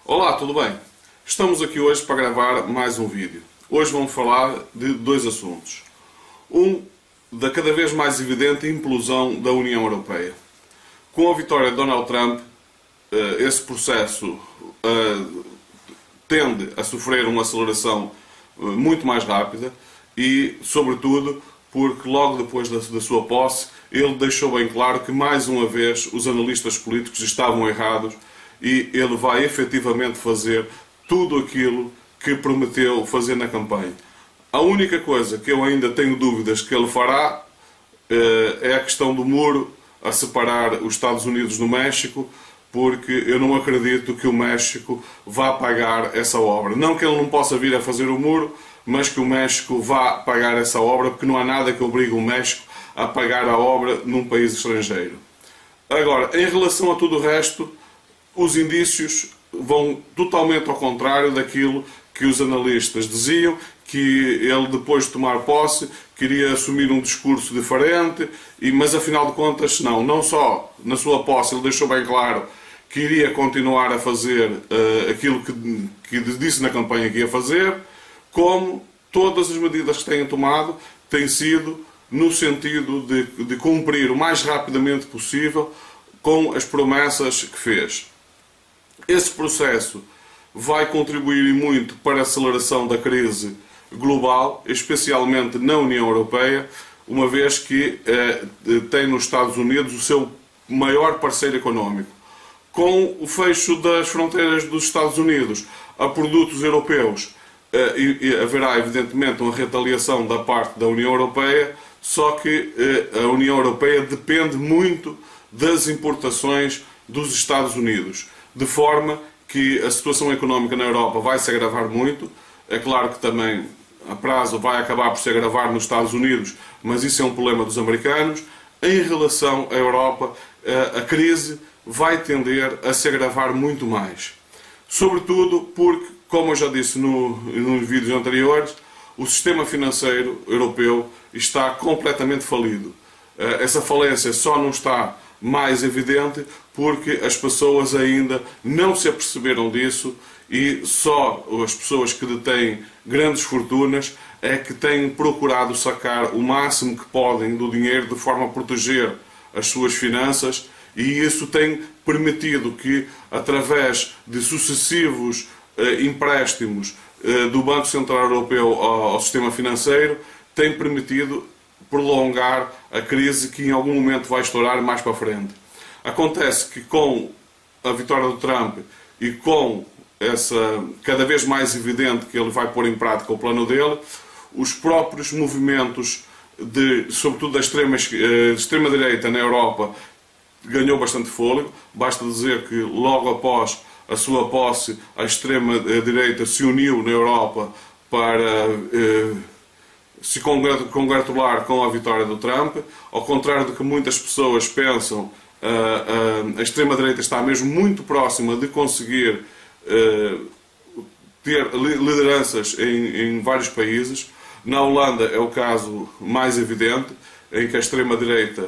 Olá, tudo bem? Estamos aqui hoje para gravar mais um vídeo. Hoje vamos falar de dois assuntos. Um, da cada vez mais evidente implosão da União Europeia. Com a vitória de Donald Trump, esse processo tende a sofrer uma aceleração muito mais rápida e, sobretudo, porque logo depois da sua posse, ele deixou bem claro que, mais uma vez, os analistas políticos estavam errados e ele vai efetivamente fazer tudo aquilo que prometeu fazer na campanha. A única coisa que eu ainda tenho dúvidas que ele fará é a questão do muro a separar os Estados Unidos do México, porque eu não acredito que o México vá pagar essa obra. Não que ele não possa vir a fazer o muro, mas que o México vá pagar essa obra, porque não há nada que obrigue o México a pagar a obra num país estrangeiro. Agora, em relação a tudo o resto, os indícios vão totalmente ao contrário daquilo que os analistas diziam, que ele, depois de tomar posse, queria assumir um discurso diferente, mas afinal de contas, não só na sua posse ele deixou bem claro que iria continuar a fazer aquilo que disse na campanha que ia fazer, como todas as medidas que têm tomado têm sido no sentido de cumprir o mais rapidamente possível com as promessas que fez. Esse processo vai contribuir muito para a aceleração da crise global, especialmente na União Europeia, uma vez que tem nos Estados Unidos o seu maior parceiro económico. Com o fecho das fronteiras dos Estados Unidos a produtos europeus, haverá evidentemente uma retaliação da parte da União Europeia, só que a União Europeia depende muito das importações dos Estados Unidos, de forma que a situação económica na Europa vai se agravar muito. É claro que também a prazo vai acabar por se agravar nos Estados Unidos, mas isso é um problema dos americanos. Em relação à Europa, a crise vai tender a se agravar muito mais. Sobretudo porque, como eu já disse nos vídeos anteriores, o sistema financeiro europeu está completamente falido. Essa falência só não está mais evidente porque as pessoas ainda não se aperceberam disso e só as pessoas que detêm grandes fortunas é que têm procurado sacar o máximo que podem do dinheiro de forma a proteger as suas finanças, e isso tem permitido que, através de sucessivos empréstimos do Banco Central Europeu ao sistema financeiro, tem permitido prolongar a crise que em algum momento vai estourar mais para a frente. Acontece que, com a vitória do Trump e com essa cada vez mais evidente que ele vai pôr em prática o plano dele, os próprios movimentos, sobretudo da extrema-direita na Europa, ganhou bastante fôlego. Basta dizer que logo após a sua posse, a extrema-direita se uniu na Europa para se congratular com a vitória do Trump. Ao contrário do que muitas pessoas pensam, a extrema-direita está mesmo muito próxima de conseguir ter lideranças em vários países. Na Holanda é o caso mais evidente, em que a extrema-direita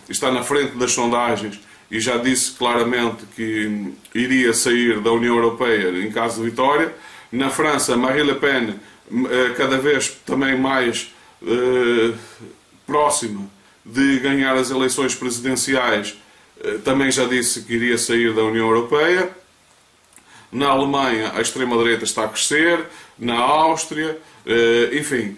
está na frente das sondagens e já disse claramente que iria sair da União Europeia em caso de vitória. Na França, Marine Le Pen, cada vez também mais próxima de ganhar as eleições presidenciais, também já disse que iria sair da União Europeia. Na Alemanha a extrema-direita está a crescer, na Áustria, enfim,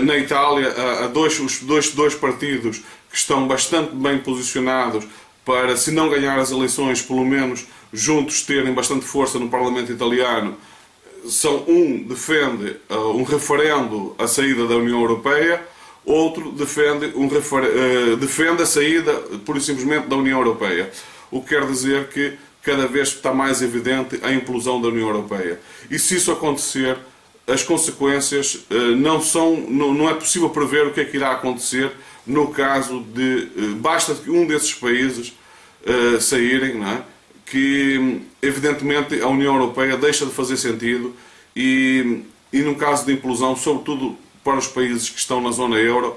na Itália há dois partidos que estão bastante bem posicionados para, se não ganhar as eleições, pelo menos juntos terem bastante força no Parlamento italiano. Um defende um referendo à saída da União Europeia, outro defende a saída, pura e simplesmente, da União Europeia. O que quer dizer que cada vez está mais evidente a implosão da União Europeia. E se isso acontecer, as consequências não é possível prever o que é que irá acontecer no caso de... basta que um desses países saírem, não é? Que evidentemente a União Europeia deixa de fazer sentido e no caso de implosão, sobretudo para os países que estão na zona euro,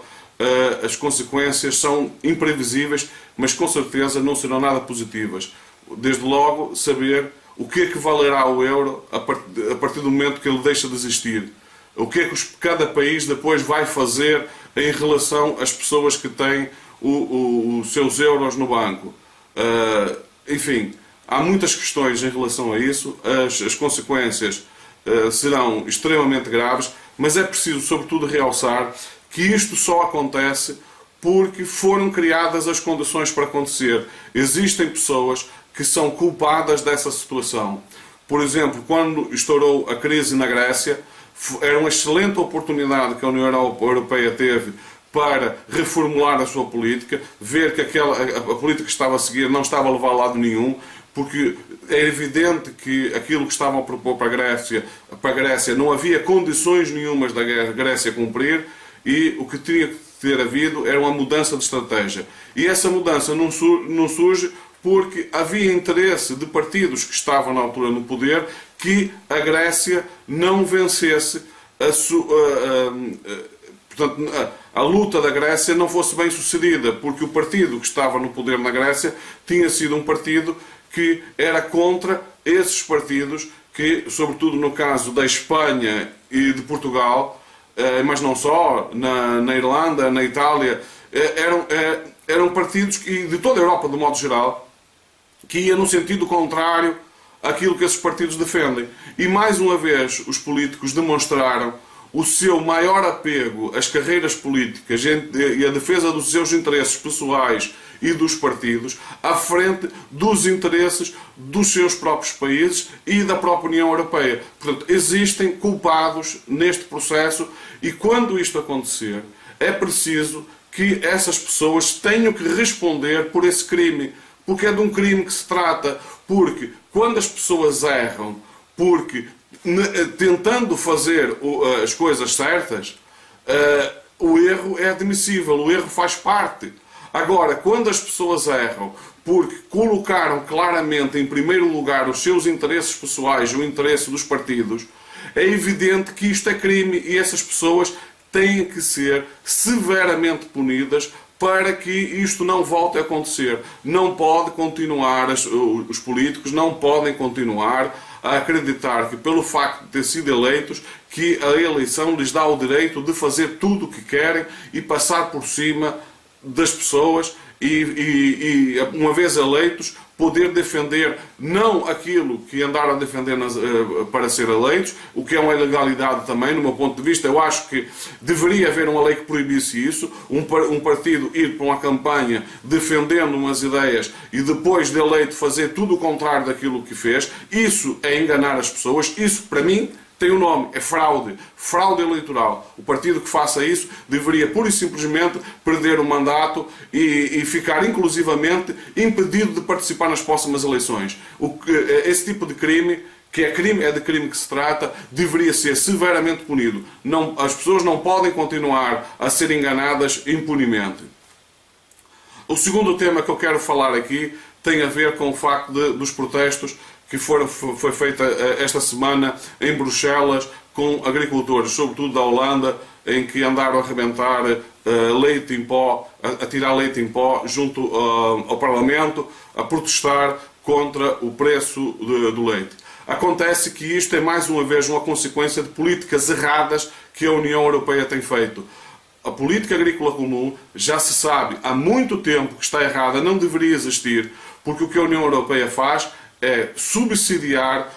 as consequências são imprevisíveis, mas com certeza não serão nada positivas. Desde logo, saber o que é que valerá o euro a partir do momento que ele deixa de existir? O que é que cada país depois vai fazer em relação às pessoas que têm os seus euros no banco? Enfim, há muitas questões em relação a isso. As consequências serão extremamente graves, mas é preciso, sobretudo, realçar que isto só acontece porque foram criadas as condições para acontecer. Existem pessoas que são culpadas dessa situação. Por exemplo, quando estourou a crise na Grécia, era uma excelente oportunidade que a União Europeia teve para reformular a sua política, ver que a política que estava a seguir não estava a levar a lado nenhum, porque é evidente que aquilo que estavam a propor para a Grécia não havia condições nenhumas da Grécia cumprir, e o que tinha que ter havido era uma mudança de estratégia. E essa mudança não surge porque havia interesse de partidos que estavam na altura no poder que a Grécia não vencesse portanto, a luta da Grécia não fosse bem sucedida, porque o partido que estava no poder na Grécia tinha sido um partido que era contra esses partidos que, sobretudo no caso da Espanha e de Portugal, mas não só, na Irlanda, na Itália, eram partidos que, de toda a Europa, de modo geral, que ia no sentido contrário àquilo que esses partidos defendem. E, mais uma vez, os políticos demonstraram o seu maior apego às carreiras políticas e à defesa dos seus interesses pessoais e dos partidos à frente dos interesses dos seus próprios países e da própria União Europeia. Portanto, existem culpados neste processo, e quando isto acontecer, é preciso que essas pessoas tenham que responder por esse crime. Porque é de um crime que se trata, porque quando as pessoas erram, porque tentando fazer as coisas certas, o erro é admissível, o erro faz parte. Agora, quando as pessoas erram porque colocaram claramente em primeiro lugar os seus interesses pessoais e o interesse dos partidos, é evidente que isto é crime, e essas pessoas têm que ser severamente punidas para que isto não volte a acontecer. Não pode continuar, os políticos não podem continuar a acreditar que, pelo facto de ter sido eleitos, que a eleição lhes dá o direito de fazer tudo o que querem e passar por cima das pessoas e uma vez eleitos, poder defender não aquilo que andaram a defender para ser eleitos, o que é uma ilegalidade também, no meu ponto de vista. Eu acho que deveria haver uma lei que proibisse isso, um partido ir para uma campanha defendendo umas ideias e depois de eleito fazer tudo o contrário daquilo que fez. Isso é enganar as pessoas, isso para mim tem um nome, é fraude. Fraude eleitoral. O partido que faça isso deveria pura e simplesmente perder o mandato e ficar inclusivamente impedido de participar nas próximas eleições. Esse tipo de crime, é de crime que se trata, deveria ser severamente punido. As pessoas não podem continuar a ser enganadas impunemente. O segundo tema que eu quero falar aqui tem a ver com o facto dos protestos que foi feita esta semana em Bruxelas com agricultores, sobretudo da Holanda, em que andaram a arrebentar leite em pó, a tirar leite em pó junto ao Parlamento, a protestar contra o preço do leite. Acontece que isto é mais uma vez uma consequência de políticas erradas que a União Europeia tem feito. A política agrícola comum já se sabe há muito tempo que está errada, não deveria existir, porque o que a União Europeia faz é subsidiar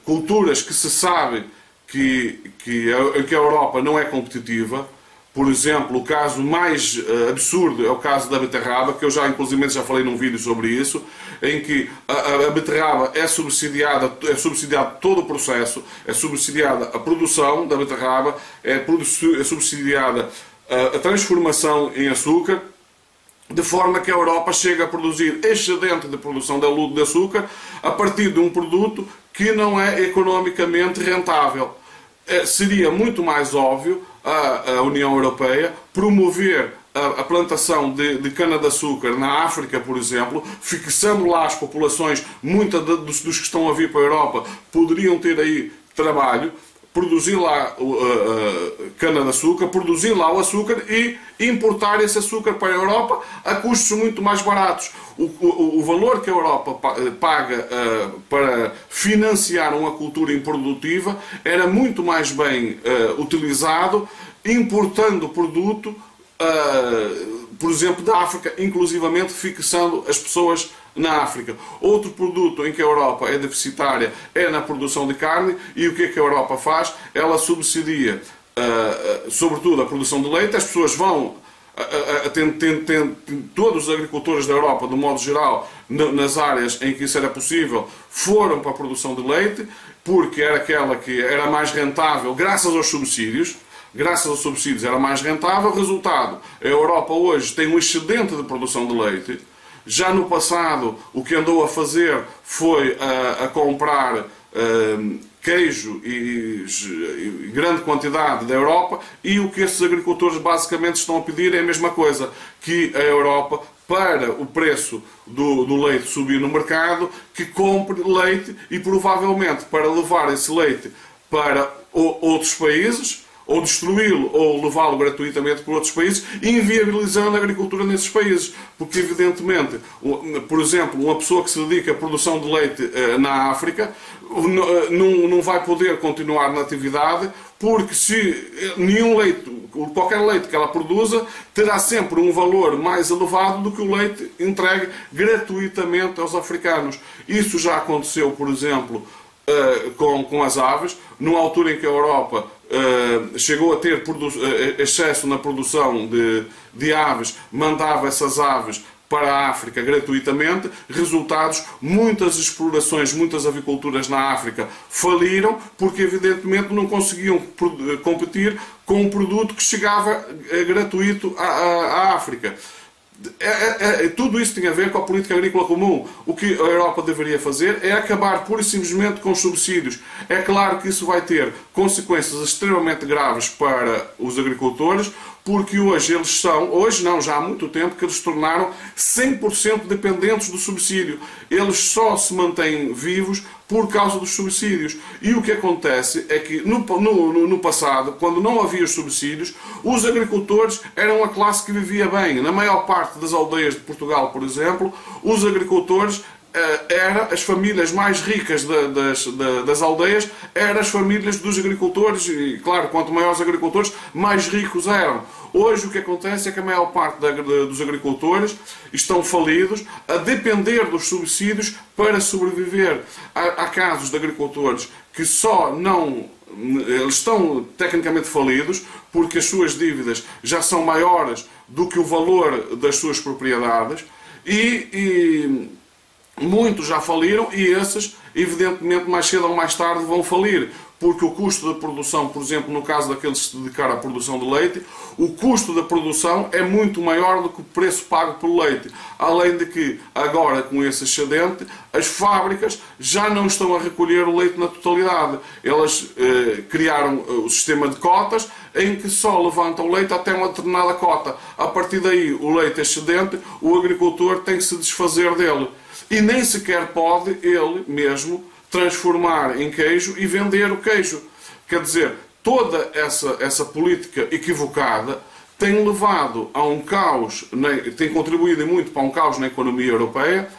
culturas que se sabe que a Europa não é competitiva. Por exemplo, o caso mais absurdo é o caso da beterraba, que eu inclusive já falei num vídeo sobre isso, em que a beterraba é subsidiado todo o processo, é subsidiada a produção da beterraba, é subsidiada a transformação em açúcar, de forma que a Europa chega a produzir excedente de produção de açúcar a partir de um produto que não é economicamente rentável. Seria muito mais óbvio a União Europeia promover a plantação de cana-de-açúcar na África, por exemplo, fixando lá as populações, muitas dos que estão a vir para a Europa poderiam ter aí trabalho, produzir lá cana-de-açúcar, produzir lá o açúcar e importar esse açúcar para a Europa a custos muito mais baratos. O valor que a Europa paga para financiar uma cultura improdutiva era muito mais bem utilizado importando produto, por exemplo, da África, inclusivamente fixando as pessoas na África. Outro produto em que a Europa é deficitária é na produção de carne, e o que é que a Europa faz? Ela subsidia, sobretudo, a produção de leite. As pessoas vão, todos os agricultores da Europa, de modo geral, nas áreas em que isso era possível, foram para a produção de leite, porque era aquela que era mais rentável, graças aos subsídios. Graças aos subsídios era mais rentável. Resultado, a Europa hoje tem um excedente de produção de leite. Já no passado, o que andou a fazer foi a comprar queijo e grande quantidade da Europa, e o que estes agricultores basicamente estão a pedir é a mesma coisa, que a Europa, para o preço do leite subir no mercado, que compre leite, e provavelmente para levar esse leite para outros países, ou destruí-lo, ou levá-lo gratuitamente para outros países, inviabilizando a agricultura nesses países. Porque, evidentemente, por exemplo, uma pessoa que se dedica à produção de leite na África não vai poder continuar na atividade, porque se nenhum leite, qualquer leite que ela produza, terá sempre um valor mais elevado do que o leite entregue gratuitamente aos africanos. Isso já aconteceu, por exemplo, com as aves, numa altura em que a Europa chegou a ter excesso na produção de aves, mandava essas aves para a África gratuitamente. Resultados, muitas explorações, muitas aviculturas na África faliram, porque evidentemente não conseguiam competir com um produto que chegava gratuito à África. Tudo isso tem a ver com a política agrícola comum. O que a Europa deveria fazer é acabar pura e simplesmente com os subsídios. É claro que isso vai ter consequências extremamente graves para os agricultores, porque hoje eles são, hoje não, já há muito tempo, que eles se tornaram 100% dependentes do subsídio. Eles só se mantêm vivos por causa dos subsídios. E o que acontece é que no passado, quando não havia os subsídios, os agricultores eram a classe que vivia bem. Na maior parte das aldeias de Portugal, por exemplo, os agricultores as famílias mais ricas das aldeias eram as famílias dos agricultores, e claro, quanto maiores os agricultores, mais ricos eram. Hoje o que acontece é que a maior parte dos agricultores estão falidos, a depender dos subsídios para sobreviver. Há casos de agricultores que eles estão tecnicamente falidos, porque as suas dívidas já são maiores do que o valor das suas propriedades, e muitos já faliram, e esses, evidentemente, mais cedo ou mais tarde vão falir, porque o custo da produção, por exemplo, no caso daqueles que se dedicaram à produção de leite, o custo da produção é muito maior do que o preço pago pelo leite. Além de que, agora, com esse excedente, as fábricas já não estão a recolher o leite na totalidade. Elas criaram o sistema de cotas, em que só levantam o leite até uma determinada cota. A partir daí, o leite excedente, o agricultor tem que se desfazer dele. E nem sequer pode ele mesmo transformar em queijo e vender o queijo. Quer dizer, toda essa política equivocada tem levado a um caos, tem contribuído muito para um caos na economia europeia,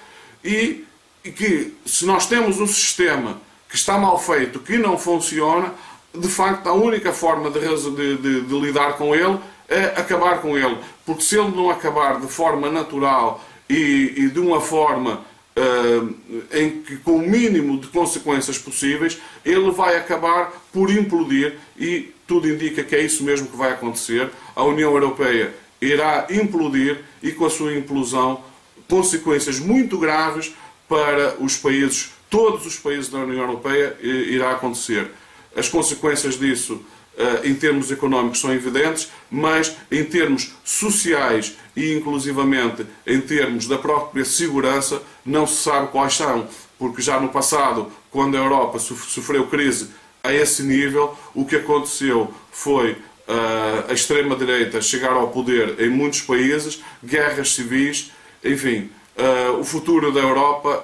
e que, se nós temos um sistema que está mal feito, que não funciona, de facto a única forma de lidar com ele é acabar com ele. Porque se ele não acabar de forma natural e de uma forma com o mínimo de consequências possíveis, ele vai acabar por implodir, e tudo indica que é isso mesmo que vai acontecer. A União Europeia irá implodir, e com a sua implosão, consequências muito graves para os países, todos os países da União Europeia irá acontecer. As consequências disso, em termos económicos, são evidentes, mas em termos sociais e inclusivamente em termos da própria segurança, não se sabe quais são, porque já no passado, quando a Europa sofreu crise a esse nível, o que aconteceu foi a extrema-direita chegar ao poder em muitos países, guerras civis, enfim. O futuro da Europa,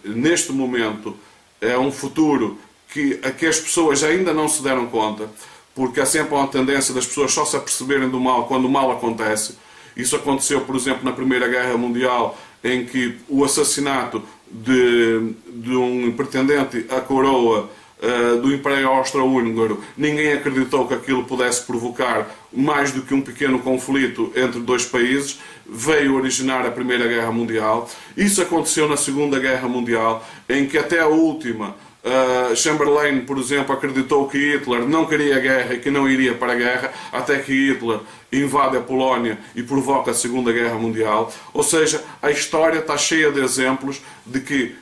neste momento, é um futuro que as pessoas ainda não se deram conta, porque há sempre uma tendência das pessoas só se aperceberem do mal quando o mal acontece. Isso aconteceu, por exemplo, na Primeira Guerra Mundial, em que o assassinato de um pretendente à coroa do Império Austro-Húngaro, ninguém acreditou que aquilo pudesse provocar mais do que um pequeno conflito entre dois países, veio originar a Primeira Guerra Mundial. Isso aconteceu na Segunda Guerra Mundial, em que até a última, Chamberlain, por exemplo, acreditou que Hitler não queria guerra e que não iria para a guerra, até que Hitler invade a Polónia e provoca a Segunda Guerra Mundial. Ou seja, a história está cheia de exemplos de que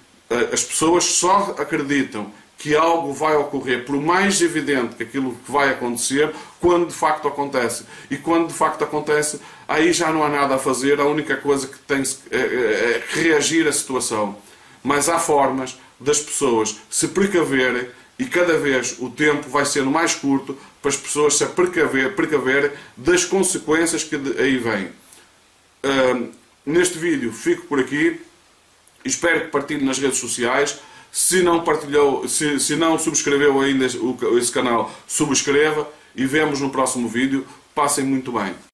as pessoas só acreditam que algo vai ocorrer, por mais evidente que aquilo que vai acontecer, quando de facto acontece. E quando de facto acontece, aí já não há nada a fazer, a única coisa que tem é reagir à situação. Mas há formas das pessoas se precaverem, e cada vez o tempo vai sendo mais curto para as pessoas se precaverem das consequências que aí vêm. Neste vídeo fico por aqui, espero que partilhe nas redes sociais. Se não partilhou, se não subscreveu ainda esse canal, subscreva e vemos no próximo vídeo. Passem muito bem.